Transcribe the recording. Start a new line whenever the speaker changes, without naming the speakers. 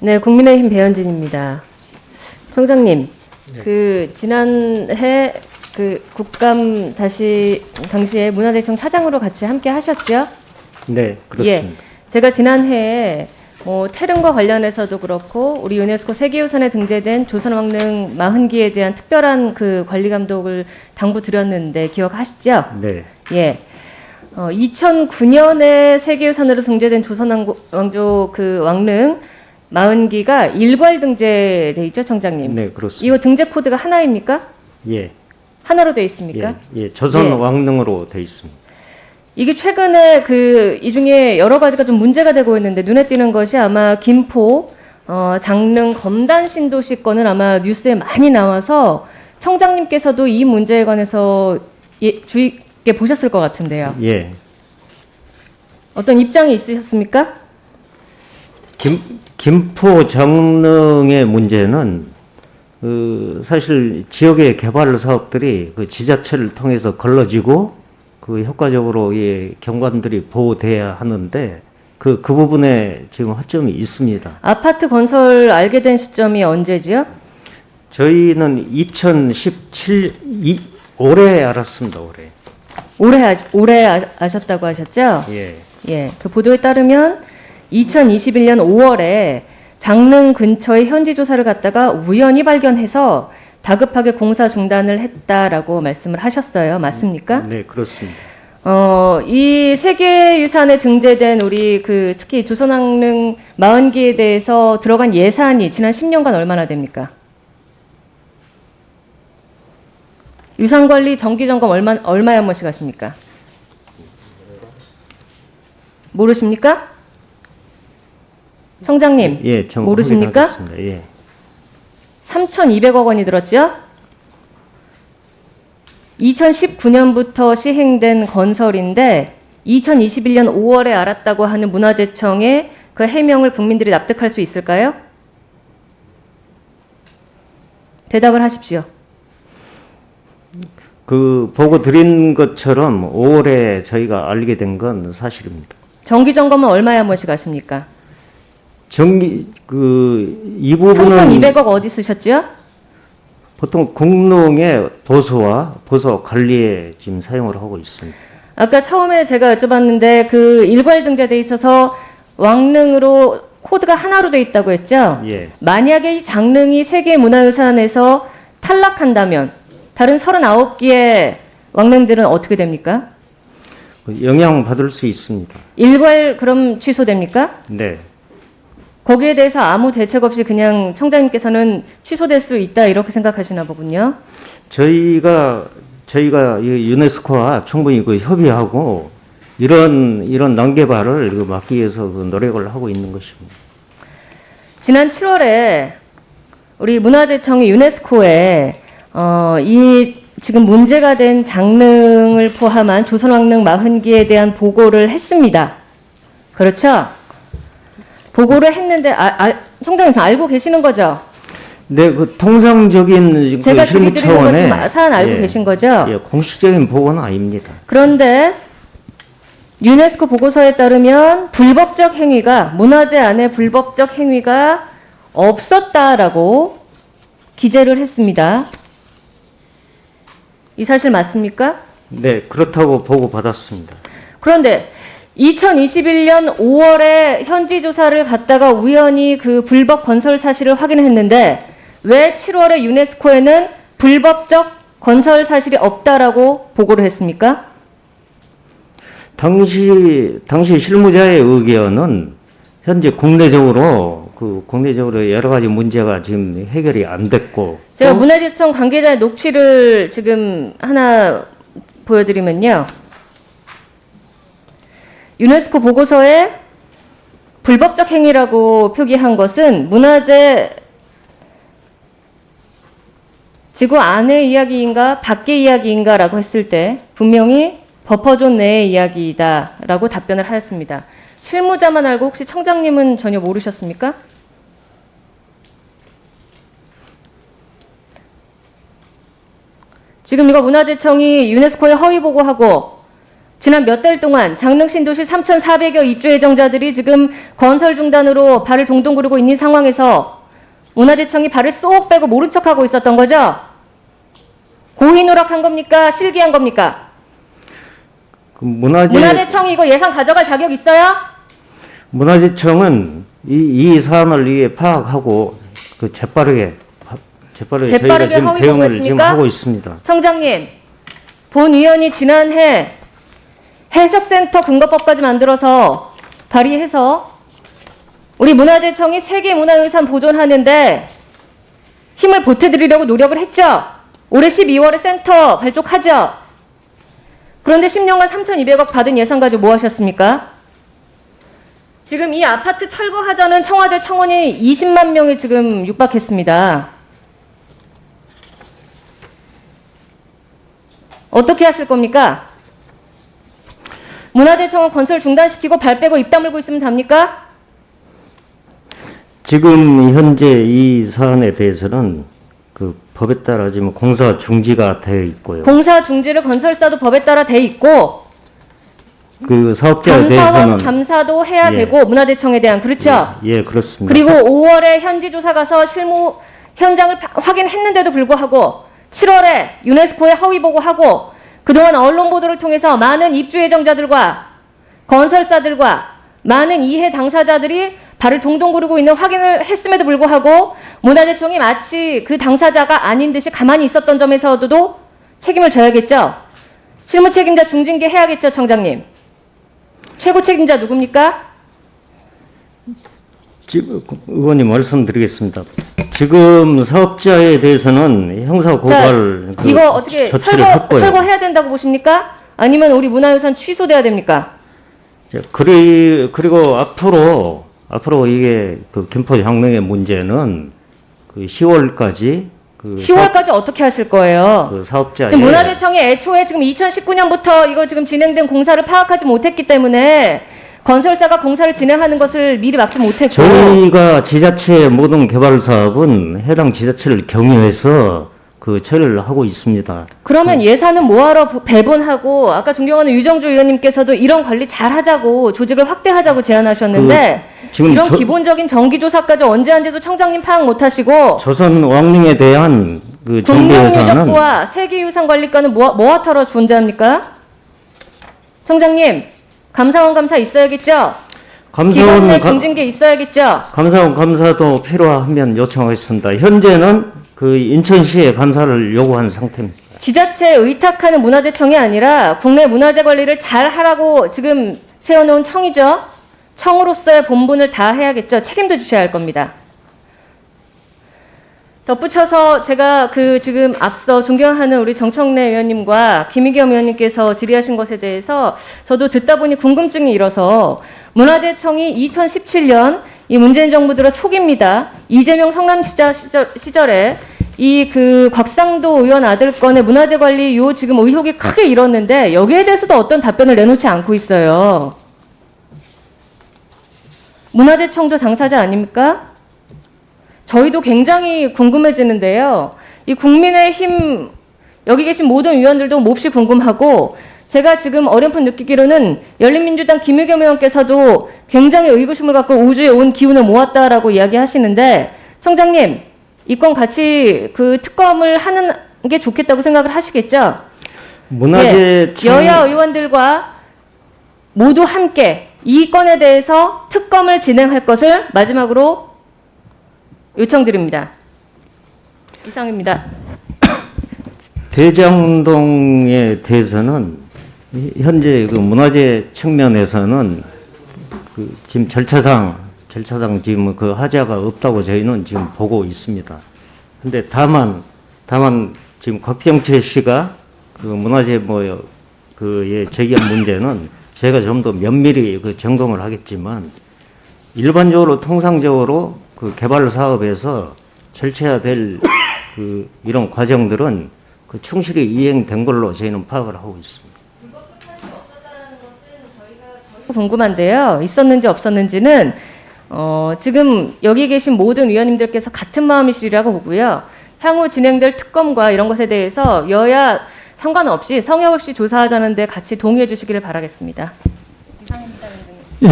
네, 국민의힘 배현진입니다. 청장님,
네.
지난해 국감 당시에 문화재청 차장으로 같이 함께 하셨죠?
네, 그렇습니다.
예. 제가 지난해에 태릉과 관련해서도 그렇고 우리 유네스코 세계유산에 등재된 조선왕릉 40기에 대한 특별한 관리 감독을 당부드렸는데 기억하시죠?
네.
예. 2009년에 세계유산으로 등재된 조선왕조 왕릉 40기가 일괄 등재돼 있죠, 청장님?
네, 그렇습니다.
이거 등재 코드가 하나입니까?
예.
하나로 돼 있습니까?
예, 조선
예.
왕릉으로 되어 있습니다.
이게 최근에 이 중에 여러 가지가 좀 문제가 되고 있는데 눈에 띄는 것이 아마 김포 장릉 검단 신도시 건은 아마 뉴스에 많이 나와서 청장님께서도 이 문제에 관해서 주의 깊게 보셨을 것 같은데요.
예.
어떤 입장이 있으셨습니까?
김포 장릉의 문제는 사실 지역의 개발 사업들이 지자체를 통해서 걸러지고 효과적으로 경관들이 보호돼야 하는데 그 부분에 지금 허점이 있습니다.
아파트 건설 알게 된 시점이 언제지요?
저희는 2017 올해 알았습니다.
올해 아셨다고 하셨죠?
예.
예. 그 보도에 따르면 2021년 5월에 장릉 근처의 현지 조사를 갔다가 우연히 발견해서 다급하게 공사 중단을 했다라고 말씀을 하셨어요. 맞습니까?
네, 그렇습니다.
이 세계유산에 등재된 우리 특히 조선왕릉 40기에 대해서 들어간 예산이 지난 10년간 얼마나 됩니까? 유산관리 정기점검 얼마에 한 번씩 하십니까? 모르십니까? 청장님,
예,
모르십니까?
확인하겠습니다. 예.
3,200억 원이 들었죠? 2019년부터 시행된 건설인데 2021년 5월에 알았다고 하는 문화재청의 그 해명을 국민들이 납득할 수 있을까요? 대답을 하십시오.
보고 드린 것처럼 5월에 저희가 알게 된 건 사실입니다.
정기 점검은 얼마에 한 번씩 하십니까?
이 부분은
3,200억 어디 쓰셨죠?
보통 공농의 보수와 보수 관리에 지금 사용을 하고 있습니다.
아까 처음에 제가 여쭤봤는데 일괄 등재돼 있어서 왕릉으로 코드가 하나로 돼 있다고 했죠?
예.
만약에 이 장릉이 세계문화유산에서 탈락한다면 다른 39기의 왕릉들은 어떻게 됩니까?
영향받을 수 있습니다.
일괄 그럼 취소됩니까?
네.
거기에 대해서 아무 대책 없이 그냥 청장님께서는 취소될 수 있다 이렇게 생각하시나 보군요.
저희가 유네스코와 충분히 협의하고 이런 난개발을 막기 위해서 노력을 하고 있는 것입니다.
지난 7월에 우리 문화재청이 유네스코에 이 지금 문제가 된 장릉을 포함한 조선왕릉 40기에 대한 보고를 했습니다. 그렇죠? 보고를 했는데 청장님 알고 계시는 거죠?
네, 통상적인
제가
실무
드리는
차원의
것은 사안 알고 계신 거죠?
예, 공식적인 보고는 아닙니다.
그런데 유네스코 보고서에 따르면 불법적 행위가 문화재 안에 불법적 행위가 없었다라고 기재를 했습니다. 이 사실 맞습니까?
네, 그렇다고 보고 받았습니다.
그런데 2021년 5월에 현지 조사를 갔다가 우연히 불법 건설 사실을 확인했는데 왜 7월에 유네스코에는 불법적 건설 사실이 없다라고 보고를 했습니까?
당시 실무자의 의견은 현재 국내적으로 여러 가지 문제가 지금 해결이 안 됐고
제가 문화재청 관계자의 녹취를 지금 하나 보여드리면요. 유네스코 보고서에 불법적 행위라고 표기한 것은 문화재 지구 안의 이야기인가 밖의 이야기인가 라고 했을 때 분명히 버퍼존 내의 이야기이다 라고 답변을 하였습니다. 실무자만 알고 혹시 청장님은 전혀 모르셨습니까? 지금 이거 문화재청이 유네스코에 허위 보고하고 지난 몇 달 동안 장릉 신도시 3,400여 입주 예정자들이 지금 건설 중단으로 발을 동동 구르고 있는 상황에서 문화재청이 발을 쏙 빼고 모른 척하고 있었던 거죠? 고의누락한 겁니까? 실기한 겁니까?
그
문화재청이 이거 예산 가져갈 자격 있어요?
문화재청은 이 사안을 이게 파악하고 그 재빠르게 저희가 지금
허위
대응을
보고했습니까?
지금 하고 있습니다.
청장님, 본 의원이 지난해 해석센터 근거법까지 만들어서 발의해서 우리 문화재청이 세계문화유산 보존하는데 힘을 보태드리려고 노력을 했죠. 올해 12월에 센터 발족하죠. 그런데 10년간 3,200억 받은 예산 가지고 뭐 하셨습니까? 지금 이 아파트 철거하자는 청와대 청원이 20만 명이 지금 육박했습니다. 어떻게 하실 겁니까? 문화재청은 건설 중단시키고 발 빼고 입 다물고 있으면 답니까?
지금 현재 이 사안에 대해서는 그 법에 따라 지금 공사 중지가 되어 있고요.
공사 중지를 건설사도 법에 따라 돼 있고
그 사업자에 대해서는
감사도 해야
예.
되고 문화재청에 대한 그렇죠.
예, 그렇습니다.
그리고 5월에 현지 조사 가서 실무 현장을 확인했는데도 불구하고 7월에 유네스코에 허위 보고하고 그동안 언론 보도를 통해서 많은 입주 예정자들과 건설사들과 많은 이해 당사자들이 발을 동동 구르고 있는 확인을 했음에도 불구하고 문화재청이 마치 그 당사자가 아닌 듯이 가만히 있었던 점에서도 책임을 져야겠죠. 실무 책임자 중징계 해야겠죠, 청장님. 최고 책임자 누굽니까?
지금 의원님 말씀드리겠습니다. 지금 사업자에 대해서는 형사 고발 그
이거 어떻게
조치를 했고요.
철거해야 된다고 보십니까? 아니면 우리 문화유산 취소돼야 됩니까?
그리고 앞으로 이게 그 김포 장릉의 문제는 그 10월까지
10월까지 어떻게 하실 거예요?
그 사업자의
지금 문화재청이 애초에 지금 2019년부터 이거 지금 진행된 공사를 파악하지 못했기 때문에 건설사가 공사를 진행하는 것을 미리 막지 못했고
저희가 지자체 모든 개발 사업은 해당 지자체를 경유해서 그 처리를 하고 있습니다.
그러면 예산은 뭐하러 배분하고 아까 존경하는 유정주 의원님께서도 이런 관리 잘하자고 조직을 확대하자고 제안하셨는데
지금
이런 기본적인 정기조사까지 언제 한데도 청장님 파악 못하시고
조선 왕릉에 대한 그 정비 예산은
국민유적부와 세계유산관리과는 뭐하러 존재합니까? 청장님 감사원 감사 있어야겠죠? 기관 내 중징계 있어야겠죠?
감사원 감사도 필요하면 요청하겠습니다. 현재는 그 인천시에 감사를 요구한 상태입니다.
지자체에 의탁하는 문화재청이 아니라 국내 문화재 관리를 잘 하라고 지금 세워놓은 청이죠. 청으로서의 본분을 다 해야겠죠. 책임도 지셔야 할 겁니다. 덧붙여서 제가 지금 앞서 존경하는 우리 정청래 의원님과 김의겸 의원님께서 질의하신 것에 대해서 저도 듣다 보니 궁금증이 일어서 문화재청이 2017년 이 문재인 정부 들어 초기입니다. 이재명 성남시장 시절에 이 곽상도 의원 아들 건의 문화재 관리 지금 의혹이 크게 일었는데 여기에 대해서도 어떤 답변을 내놓지 않고 있어요. 문화재청도 당사자 아닙니까? 저희도 굉장히 궁금해지는데요. 이 국민의힘 여기 계신 모든 의원들도 몹시 궁금하고 제가 지금 어렴풋 느끼기로는 열린민주당 김의겸 의원께서도 굉장히 의구심을 갖고 우주에 온 기운을 모았다라고 이야기하시는데 청장님 이 건 같이 특검을 하는 게 좋겠다고 생각을 하시겠죠?
문화재청
여야 의원들과 모두 함께 이 건에 대해서 특검을 진행할 것을 마지막으로 요청드립니다. 이상입니다.
대장동에 대해서는 현재 그 문화재 측면에서는 지금 절차상 지금 그 하자가 없다고 저희는 지금 보고 있습니다. 근데 다만 지금 곽병철 씨가 그 문화재 제기한 문제는 제가 좀 더 면밀히 점검을 하겠지만 일반적으로 통상적으로 그 개발 사업에서 절차해야 될 이런 과정들은 충실히 이행된 걸로 저희는 파악을 하고 있습니다.
궁금한데요. 있었는지 없었는지는 지금 여기 계신 모든 의원님들께서 같은 마음이시리라고 보고요. 향후 진행될 특검과 이런 것에 대해서 여야 상관없이 성의 없이 조사하자는데 같이 동의해 주시기를 바라겠습니다.
예,